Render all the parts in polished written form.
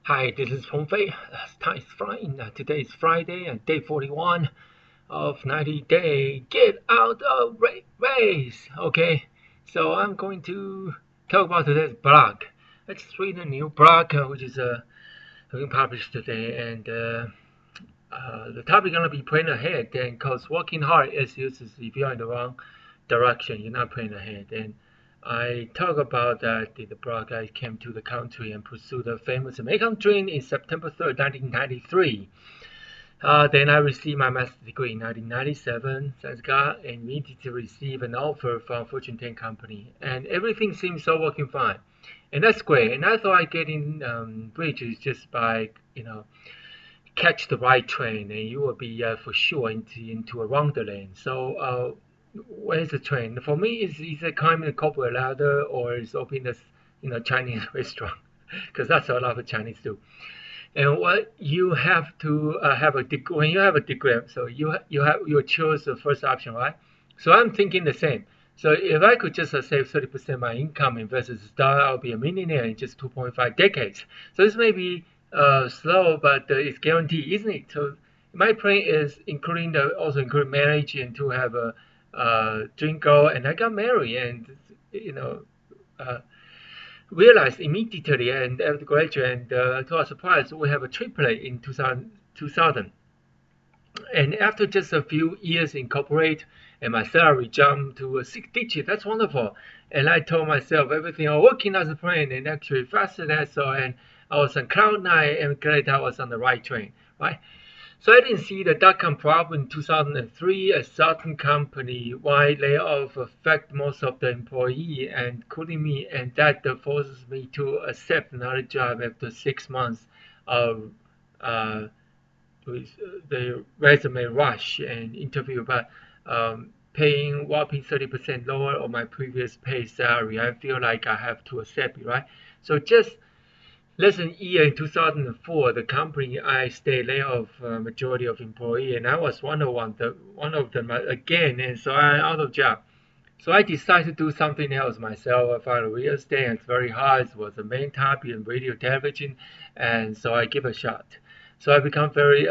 Hi, this is Hong Fei. Time is flying. Today is Friday and day 41 of 90 day get out of race. Okay, so I'm going to talk about today's blog. Let's read a new blog which is being published today, and the topic gonna be plan ahead. And cause working hard is useless if you're in the wrong direction. You're not planning ahead. And I talk about that in the blog. I came to the country and pursued the famous American dream in September 3rd, 1993. Then I received my master's degree in 1997, thanks God, and immediately received an offer from a Fortune 10 company. And everything seems so working fine. And that's great. And I thought I get in bridges just by, catch the right train, and you will be for sure into a wonderland. So where's the train? For me, is either climbing the corporate ladder or is opening a Chinese restaurant, because that's what a lot of Chinese do. And what you have to have a degree when you have a degree, so you choose the first option, right? So I'm thinking the same. So if I could just save 30% of my income, invest as a start, I'll be a millionaire in just 2.5 decades. So this may be slow, but it's guaranteed, isn't it? So my plan is also include marriage and to have a dream girl, and I got married, and you know. Uh, realized immediately and after graduate, and to our surprise, we have a triplet in 2000. And after just a few years in corporate, and my salary jumped to a six digit, that's wonderful. And I told myself everything was working as a plan, and actually faster than I saw, and I was on cloud nine, and glad I was on the right train, right? So I didn't see the dot-com problem in 2003. A certain company-wide layoff affect most of the employee, and including me, and that forces me to accept another job after 6 months of uh, with the resume rush and interview, but paying whopping 30% lower on my previous pay salary. I feel like I have to accept it, right? So just less than a year in 2004, the company I stayed laid off majority of employee, and I was one of them again, and so I out of job. So I decided to do something else myself. I found real estate, and it's very hard. It was the main topic in radio, television, and so I give a shot. So I become very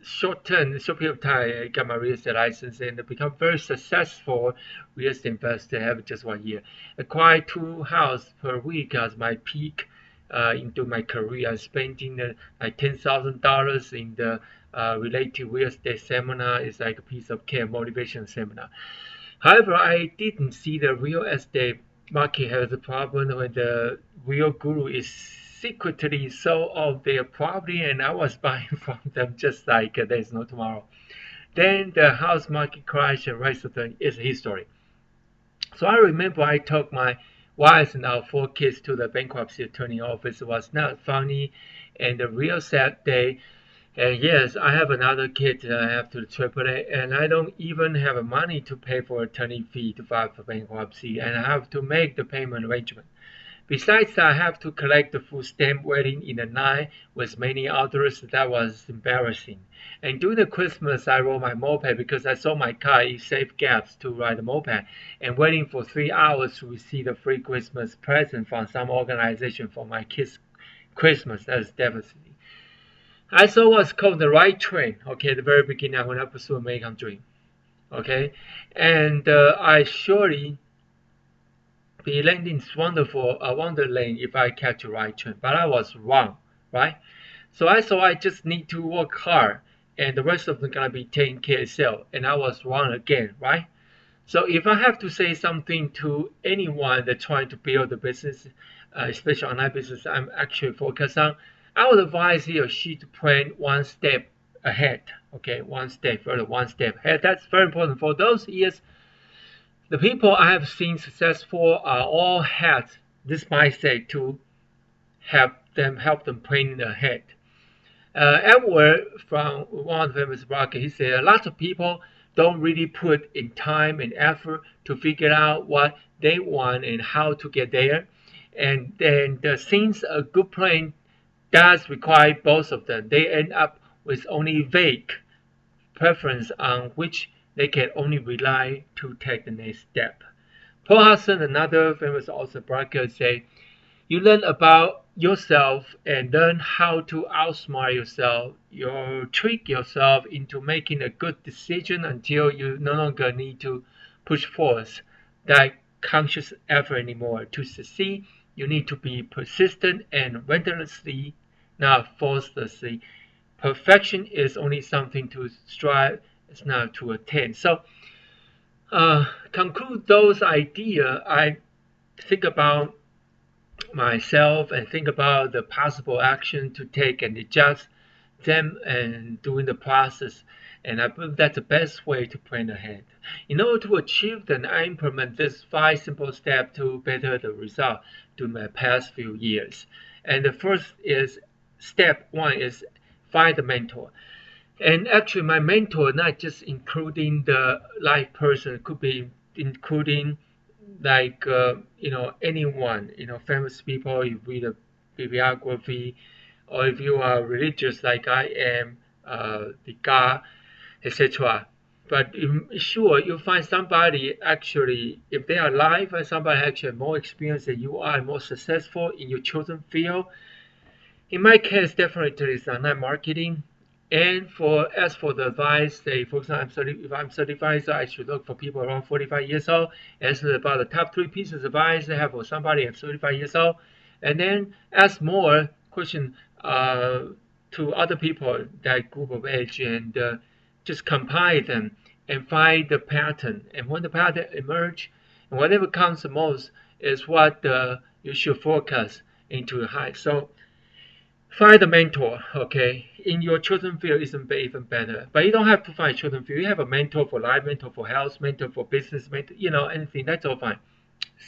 short period of time. I got my real estate license and become very successful real estate investor. I have just 1 year. Acquired two houses per week as my peak into my career. I'm spending like $10,000 in the related real estate seminar. It's like a piece of cake, motivation seminar. However, I didn't see the real estate market has a problem when the real guru is secretly sold off their property, and I was buying from them just like there's no tomorrow. Then the house market crash and rest of it is history. So I remember I took my wife and our four kids to the bankruptcy attorney office. It was not funny and a real sad day. And yes, I have another kid that I have to triplet, and I don't even have money to pay for attorney fee to file for bankruptcy, and I have to make the payment arrangement. Besides, I have to collect the food stamp waiting in the line with many others. That was embarrassing. And during the Christmas, I rode my moped because I saw my car in safe gaps to ride the moped, and waiting for 3 hours to receive a free Christmas present from some organization for my kids' Christmas. That is devastating. I saw what's called the right train. Okay, at the very beginning when I pursue American dream. Okay, and I surely be landing wonderful wonderland if I catch the right train. But I was wrong, right? So I thought I just need to work hard, and the rest of them gonna be taken care of itself. And I was wrong again, right? So if I have to say something to anyone that's trying to build a business, especially online business, I'm actually focused on, I would advise he or she to plan one step ahead. Okay, one step further, one step ahead. That's very important. For those years, the people I have seen successful are all had this mindset to help them plan ahead. Edward from one of the famous bloggers, he said a lot of people don't really put in time and effort to figure out what they want and how to get there. And then since a good plan does require both of them, they end up with only vague preference on which they can only rely to take the next step. Paul Hudson, another famous author blogger, say, you learn about yourself and learn how to outsmart yourself, you trick yourself into making a good decision until you no longer need to push forth that conscious effort anymore. To succeed, you need to be persistent and relentlessly, not forcelessly. Perfection is only something to strive, it's not to attain. So, conclude those ideas. I think about myself and think about the possible action to take and adjust them and during the process. And I believe that's the best way to plan ahead. In order to achieve them, I implement this 5 simple steps to better the result during my past few years. And the first is step one is find a mentor. And actually, my mentor, not just including the live person, could be including like anyone, famous people. You read a bibliography, or if you are religious like I am, the God, etc. But sure, you'll find somebody actually, if they are alive, and somebody actually more experienced than you are, more successful in your chosen field. In my case, definitely it's online marketing. And as for the advice, say for example, if I'm 35, so I should look for people around 45 years old. Ask about the top 3 pieces of advice I have for somebody at 35 years old, and then ask more questions to other people that group of age, and just compile them and find the pattern. And when the pattern emerge, and whatever comes the most is what you should focus into high. So find a mentor, okay? In your chosen field isn't even better. But you don't have to find a chosen field. You have a mentor for life, mentor for health, mentor for business, mentor, anything. That's all fine.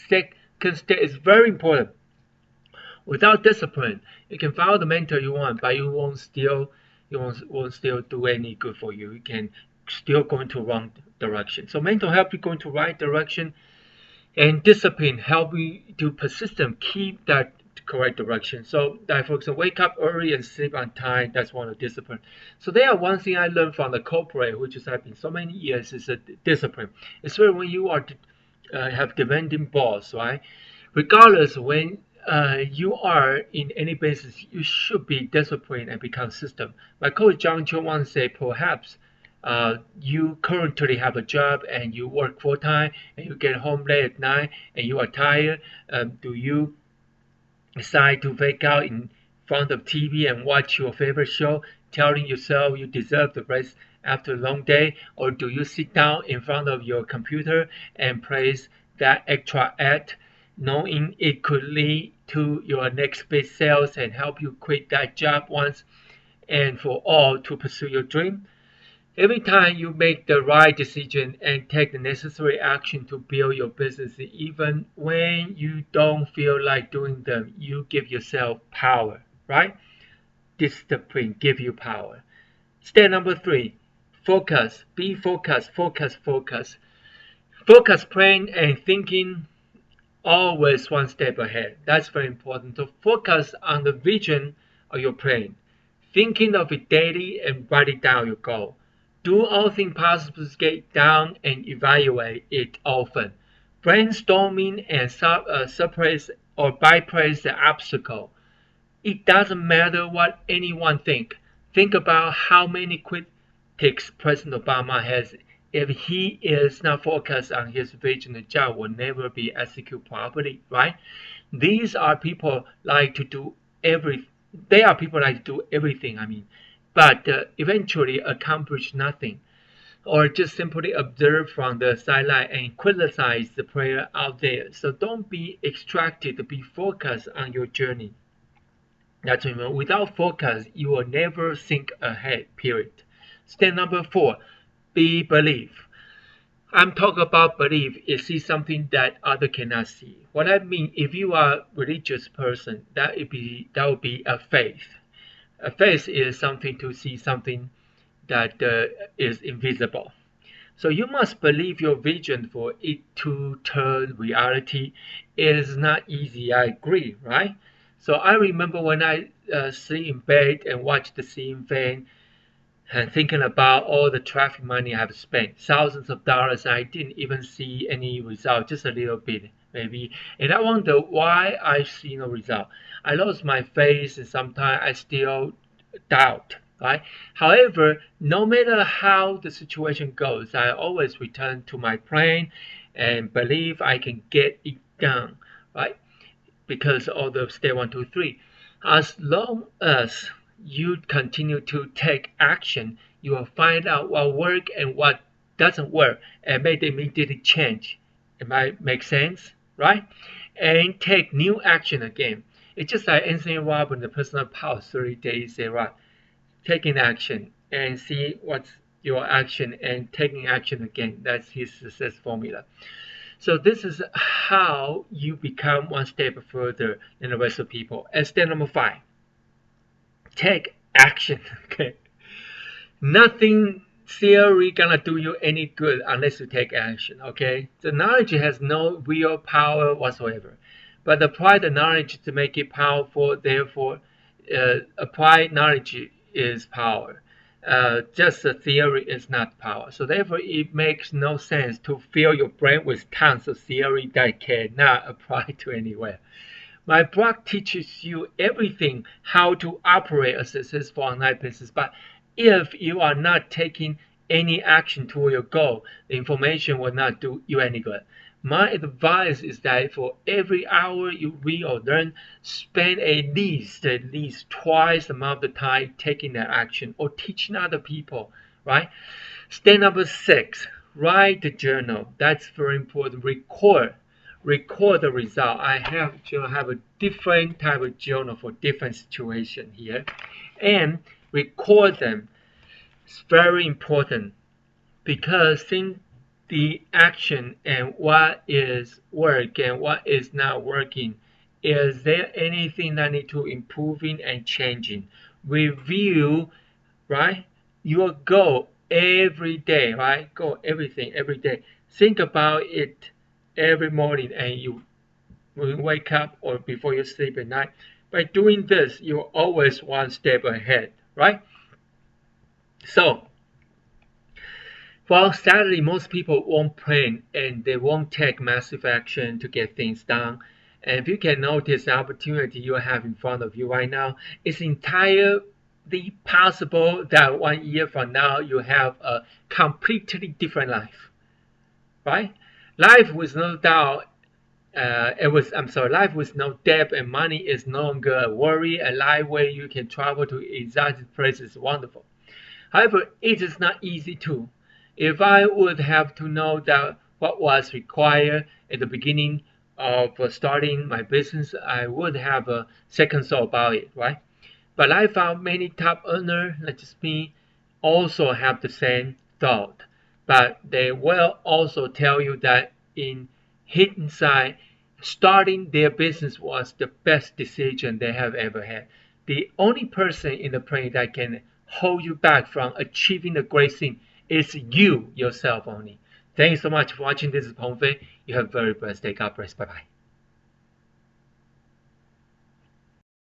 Second step is very important. Without discipline, you can follow the mentor you want, but you won't still do any good for you. You can still go into wrong direction. So mentor help you go into right direction, and discipline help you to persistent keep that correct direction. So that, for example, wake up early and sleep on time. That's one of the discipline. So there are one thing I learned from the corporate, which has been so many years, is a discipline. It's where when you are have demanding boss, right? Regardless when you are in any business, you should be disciplined and be consistent. My coach John Cho once said, perhaps you currently have a job and you work full time and you get home late at night and you are tired. Do you decide to wake out in front of TV and watch your favorite show, telling yourself you deserve the rest after a long day? Or do you sit down in front of your computer and praise that extra ad, knowing it could lead to your next big sales and help you quit that job once and for all to pursue your dream? Every time you make the right decision and take the necessary action to build your business, even when you don't feel like doing them, you give yourself power, right? Discipline give you power. Step number 3, focus. Be focused, focus, focus. Focus, plan, and thinking always one step ahead. That's very important. To focus on the vision of your plan, thinking of it daily and writing down your goal. Do all things possible to get down and evaluate it often. Brainstorming and suppress or bypass the obstacle. It doesn't matter what anyone think. Think about how many critics President Obama has. If he is not focused on his vision, the job will never be executed properly, right? These are people like to do every. They are people like to do everything. But eventually accomplish nothing, or just simply observe from the sideline and criticize the player out there. So don't be extracted. Be focused on your journey. That's remember. Without focus, you will never think ahead. Period. Step number 4, be believe. I'm talking about belief is see something that other cannot see. What I mean, if you are a religious person, that would be a faith. A faith is something to see something that is invisible. So you must believe your vision for it to turn reality. It is not easy, I agree, right? So I remember when I sit in bed and watch the ceiling fan and thinking about all the traffic money I have spent, thousands of dollars, I didn't even see any result, just a little bit. maybe. And I wonder why I see no result. I lost my faith, and sometimes I still doubt, right? However, no matter how the situation goes, I always return to my plan and believe I can get it done, right? Because of the step 1, 2, 3. As long as you continue to take action, you will find out what works and what doesn't work and make the immediate change. It might make sense, right? And take new action again. It's just like Anthony Robbins, the personal power 30 days, say, right? Taking action and see what's your action and taking action again. That's his success formula. So this is how you become one step further than the rest of people. And step number 5, take action. Okay, nothing theory gonna do you any good unless you take action. Okay, the knowledge has no real power whatsoever, but apply the knowledge to make it powerful. Therefore, applied knowledge is power. Just the theory is not power. So therefore, it makes no sense to fill your brain with tons of theory that cannot apply to anywhere. My blog teaches you everything how to operate a successful online business. But if you are not taking any action toward your goal, the information will not do you any good. My advice is that for every hour you read or learn, spend at least twice the amount of time taking that action or teaching other people, right? Step number 6, write the journal. That's very important. Record the result. I have a different type of journal for different situation here, and record them. It's very important because think the action and what is work and what is not working. Is there anything that need to improving and changing? Review, right? Your goal every day, right? Goal everything every day. Think about it every morning, and you wake up or before you sleep at night. By doing this, you're always one step ahead, right? So, well, sadly, most people won't plan and they won't take massive action to get things done. And if you can notice the opportunity you have in front of you right now, it's entirely possible that 1 year from now you have a completely different life, right? Life with no doubt life with no debt and money is no longer a worry. A life where you can travel to exotic places is wonderful. However, it is not easy too. If I would have to know that what was required at the beginning of starting my business, I would have a second thought about it, right? But I found many top earners, like just me, also have the same thought. But they will also tell you that in hindsight, starting their business was the best decision they have ever had. The only person in the planet that can hold you back from achieving the great thing is you yourself only. Thanks so much for watching. This is Peng Fei. You have a very blessed day. God bless. Bye bye.